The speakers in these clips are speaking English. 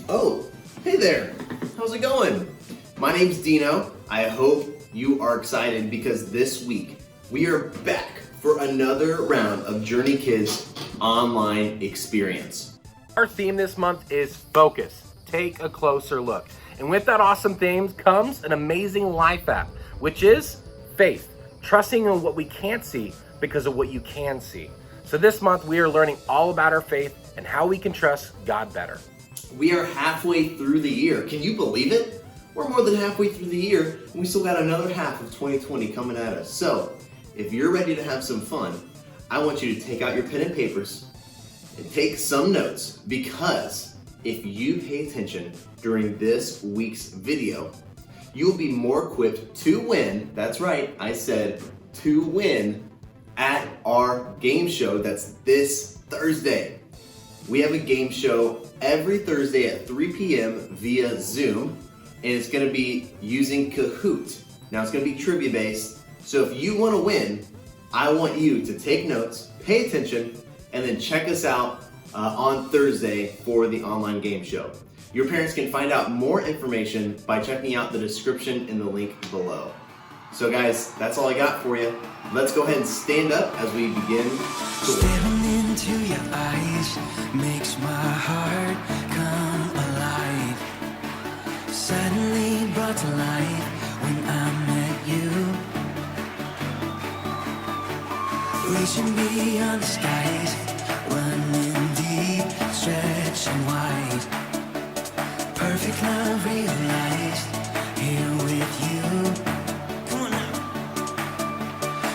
Oh, hey there. How's it going? My name's Dino. I hope you are excited because this week we are back for another round of Journey Kids online experience. Our theme this month is focus. Take a closer look. And with that awesome theme comes an amazing life app, which is faith. Trusting in what we can't see because of what you can see. So this month we are learning all about our faith and how we can trust God better. We are halfway through the year. Can you believe it? We're more than halfway through the year and we still got another half of 2020 coming at us. So if you're ready to have some fun, I want you to take out your pen and papers and take some notes, because if you pay attention during this week's video, you will be more equipped to win. That's right, I said to win at our game show that's this Thursday. We have a game show every Thursday at 3 p.m. via Zoom, and it's gonna be using Kahoot. Now it's gonna be trivia based, so if you wanna win, I want you to take notes, pay attention, and then check us out on Thursday for the online game show. Your parents can find out more information by checking out the description in the link below. So guys, that's all I got for you. Let's go ahead and stand up as we begin to work. Staring into your eyes makes my heart come alive. Suddenly brought to life when I met you. Reaching beyond the skies, running deep, stretching wide. Perfect love realized here with you. Come on now.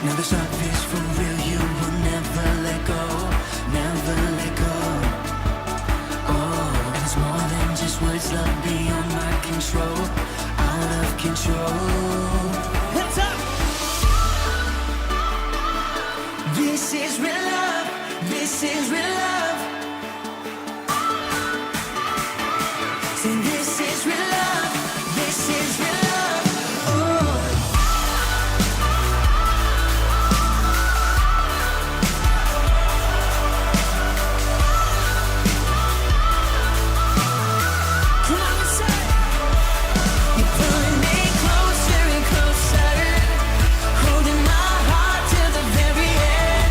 Now this love is for real. You will never let go, never let go. Oh, it's more than just words. Love beyond my control, out of control. Hands up. This is real love. This is real love. Say this is real love. This is real love. Oh. Come on and say, you're pulling me closer and closer, holding my heart till the very end.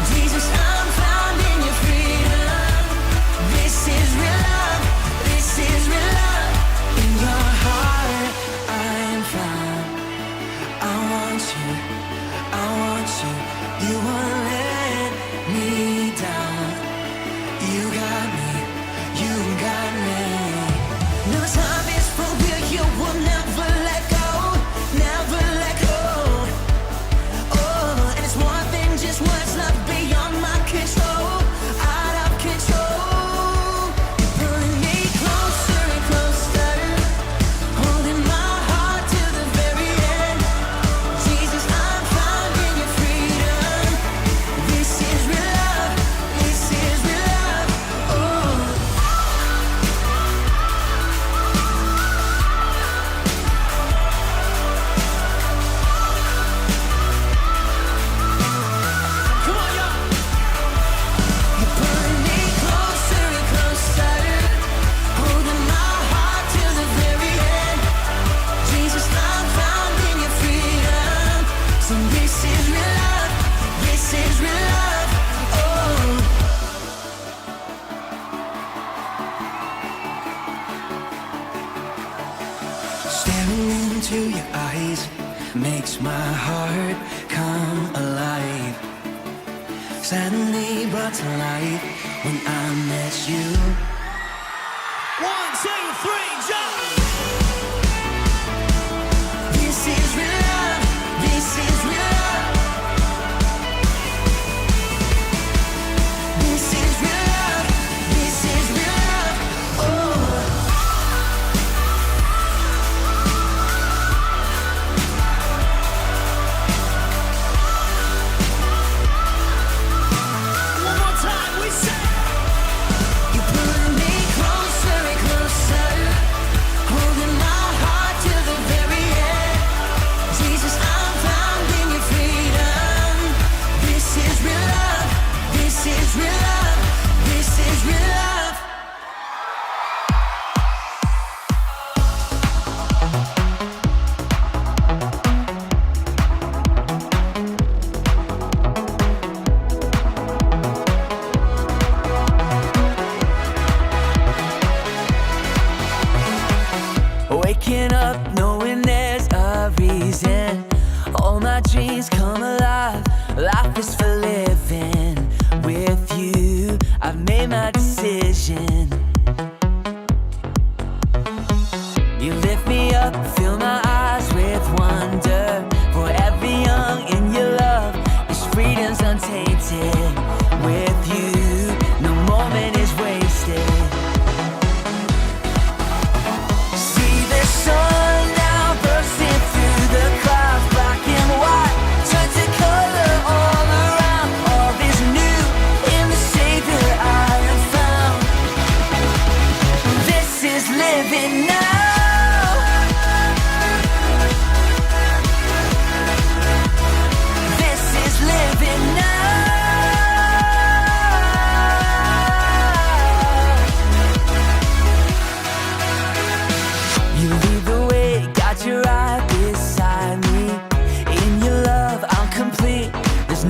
Jesus, I'm found in your freedom. This is real love. This is real love. In your heart, I am found. I want you. I want you. You won't let me down. You got me. You got me. No time is for real. You will never let go. Never let go. Oh, and it's more than just words. Love beyond my control. Out of control. You're pulling me closer and closer, holding my heart till the very end. Jesus, I'm found in your freedom. This is real love. This is real love. Oh. Come on, y'all. You're pulling me closer and closer, holding my heart till the very end. Jesus, I'm found in your freedom. So this is real love. This is real love. Oh. Staring into your eyes makes my heart come alive. Suddenly brought to life when I met you. 1, 2, 3, jump! This is real love. This is real love. This is real love. This is real love. Oh. One more time, we say, you're pulling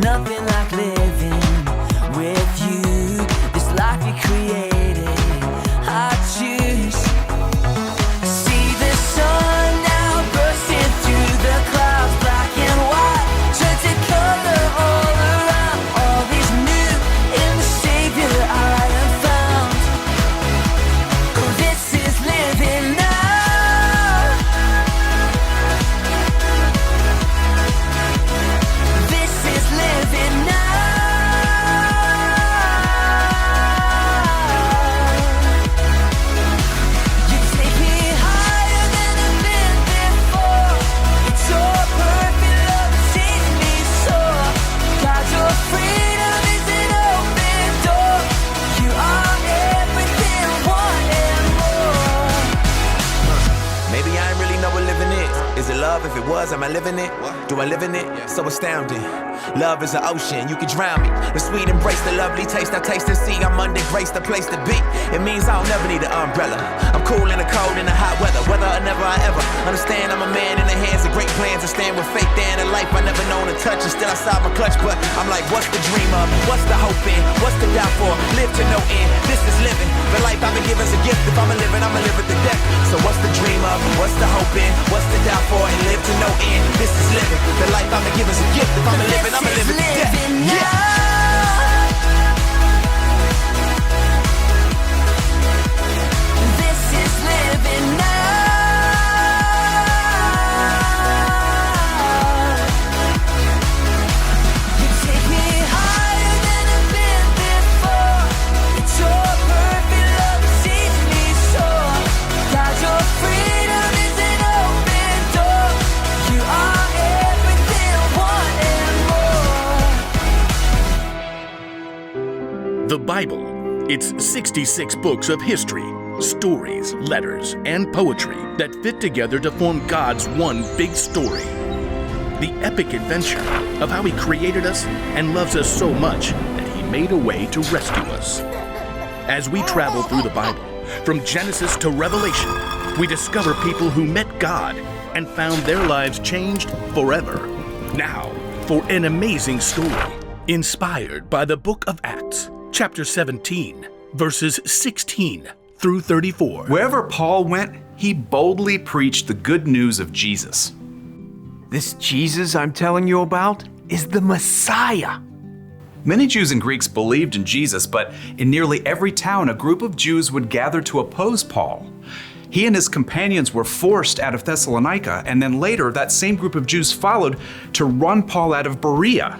nothing like living with you. This life you created, I choose. See the sun now bursting through the clouds, black and white, turn to color all around. All is new in the Savior I have found. Oh, this is living now. This is living now. You take me higher than I've been before. It's your perfect love that sees me soar. God, your freedom is an open door. You are everything, one and more. Maybe I ain't really know what living is. Is it love? If it was, am I living it? Do I live in it? So astounding. Love is an ocean, you can drown me. The sweet embrace, the lovely taste, I taste and see. I'm under grace, the place to be. It means I'll never need an umbrella. I'm cool in the cold, in the hot weather. Whether or never I ever understand, I'm a man in the hands of great plans. I stand with faith there in a life I never known to touch. And still outside my clutch, but I'm like, what's the dream of? What's the hope in? What's the doubt for? Live to no end. This is living. The life I've been given's a gift. If I'ma live it, I'ma live it to death. So what's the dream of? What's the hope in? What's the doubt for? And live to no end. This is living. The life I've been given's a gift. If I'ma live it, I'ma live it to death. This is living now. You take me higher than I've been before. It's your perfect love that sees me soar. God, your freedom is an open door. You are everything, one and more. The Bible. It's 66 books of history, stories, letters, and poetry that fit together to form God's one big story. The epic adventure of how He created us and loves us so much that He made a way to rescue us. As we travel through the Bible, from Genesis to Revelation, we discover people who met God and found their lives changed forever. Now, for an amazing story, inspired by the book of Acts, chapter 17, verses 16 through 34. Wherever Paul went, he boldly preached the good news of Jesus. This Jesus I'm telling you about is the Messiah. Many Jews and Greeks believed in Jesus, but in nearly every town, a group of Jews would gather to oppose Paul. He and his companions were forced out of Thessalonica, and then later that same group of Jews followed to run Paul out of Berea.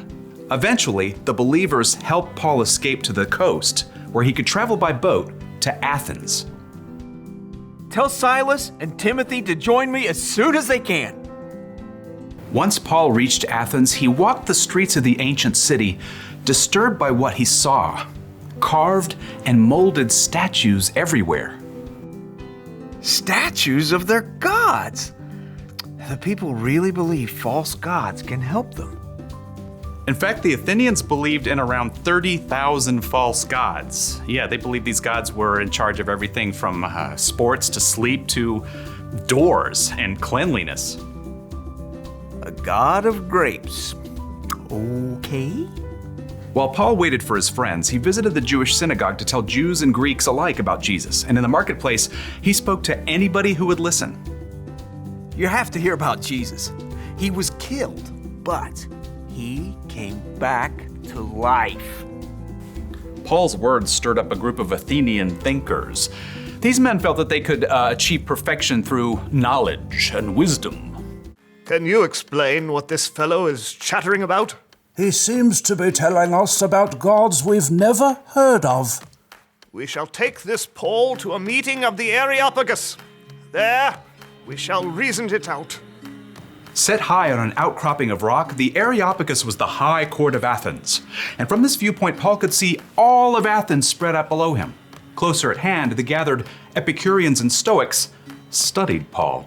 Eventually, the believers helped Paul escape to the coast, where he could travel by boat to Athens. Tell Silas and Timothy to join me as soon as they can. Once Paul reached Athens, he walked the streets of the ancient city, disturbed by what he saw. Carved and molded statues everywhere. Statues of their gods. The people really believe false gods can help them. In fact, the Athenians believed in around 30,000 false gods. Yeah, they believed these gods were in charge of everything from sports to sleep to doors and cleanliness. A god of grapes. Okay. While Paul waited for his friends, he visited the Jewish synagogue to tell Jews and Greeks alike about Jesus. And in the marketplace, he spoke to anybody who would listen. You have to hear about Jesus. He was killed, but he came back to life. Paul's words stirred up a group of Athenian thinkers. These men felt that they could achieve perfection through knowledge and wisdom. Can you explain what this fellow is chattering about? He seems to be telling us about gods we've never heard of. We shall take this Paul to a meeting of the Areopagus. There, we shall reason it out. Set high on an outcropping of rock, the Areopagus was the high court of Athens. And from this viewpoint, Paul could see all of Athens spread out below him. Closer at hand, the gathered Epicureans and Stoics studied Paul.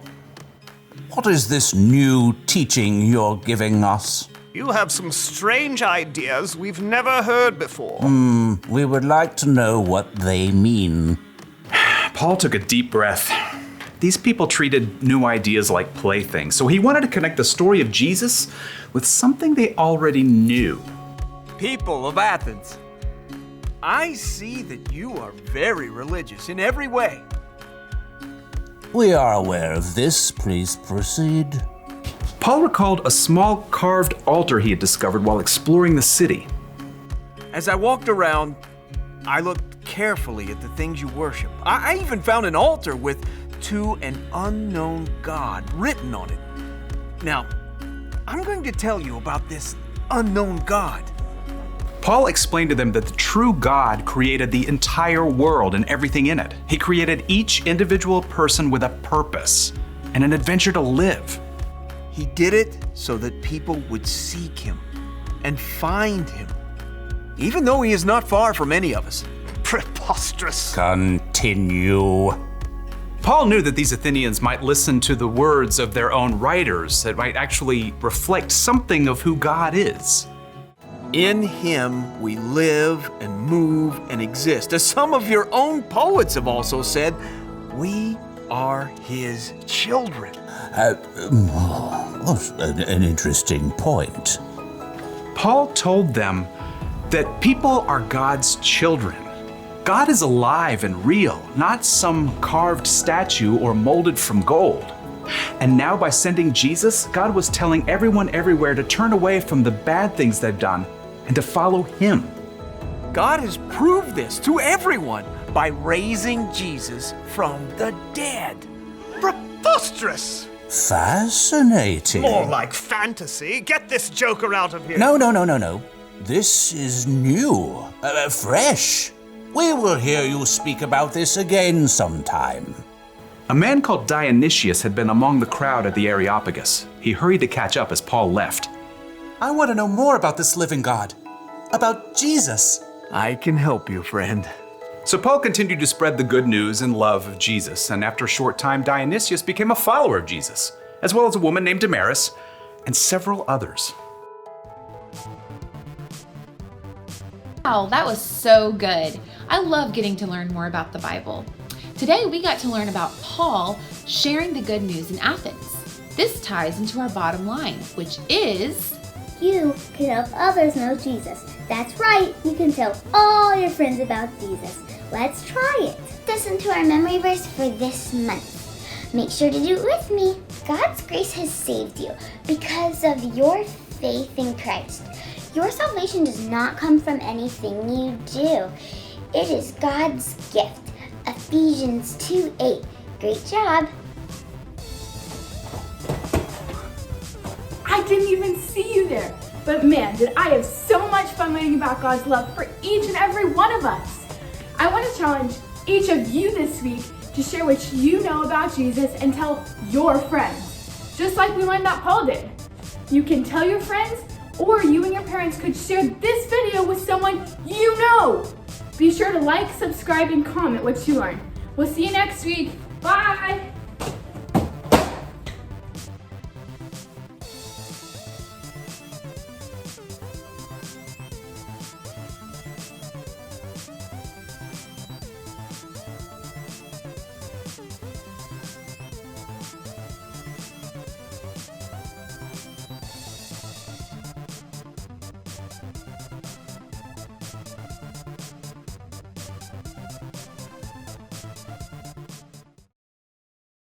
What is this new teaching you're giving us? You have some strange ideas we've never heard before. We would like to know what they mean. Paul took a deep breath. These people treated new ideas like playthings, so he wanted to connect the story of Jesus with something they already knew. People of Athens, I see that you are very religious in every way. We are aware of this. Please proceed. Paul recalled a small carved altar he had discovered while exploring the city. As I walked around, I looked carefully at the things you worship. I even found an altar with "To an Unknown God" written on it. Now, I'm going to tell you about this unknown God. Paul explained to them that the true God created the entire world and everything in it. He created each individual person with a purpose and an adventure to live. He did it so that people would seek him and find him, even though he is not far from any of us. Preposterous. Continue. Paul knew that these Athenians might listen to the words of their own writers that might actually reflect something of who God is. In him we live and move and exist. As some of your own poets have also said, we are his children. An interesting point. Paul told them that people are God's children. God is alive and real, not some carved statue or molded from gold. And now by sending Jesus, God was telling everyone everywhere to turn away from the bad things they've done and to follow him. God has proved this to everyone by raising Jesus from the dead. Preposterous. Fascinating. More like fantasy. Get this joker out of here. No. This is new, fresh. We will hear you speak about this again sometime. A man called Dionysius had been among the crowd at the Areopagus. He hurried to catch up as Paul left. I want to know more about this living God, about Jesus. I can help you, friend. So Paul continued to spread the good news and love of Jesus, and after a short time, Dionysius became a follower of Jesus, as well as a woman named Damaris and several others. Wow, that was so good. I love getting to learn more about the Bible. Today we got to learn about Paul sharing the good news in Athens. This ties into our bottom line, which is... You can help others know Jesus. That's right, you can tell all your friends about Jesus. Let's try it. Listen to our memory verse for this month. Make sure to do it with me. God's grace has saved you because of your faith in Christ. Your salvation does not come from anything you do. It is God's gift. Ephesians 2:8. Great job. I didn't even see you there. But man, did I have so much fun learning about God's love for each and every one of us. I want to challenge each of you this week to share what you know about Jesus and tell your friends, just like we learned that Paul did. You can tell your friends, or you and your parents could share this video with someone you know. Be sure to like, subscribe, and comment what you learned. We'll see you next week. Bye!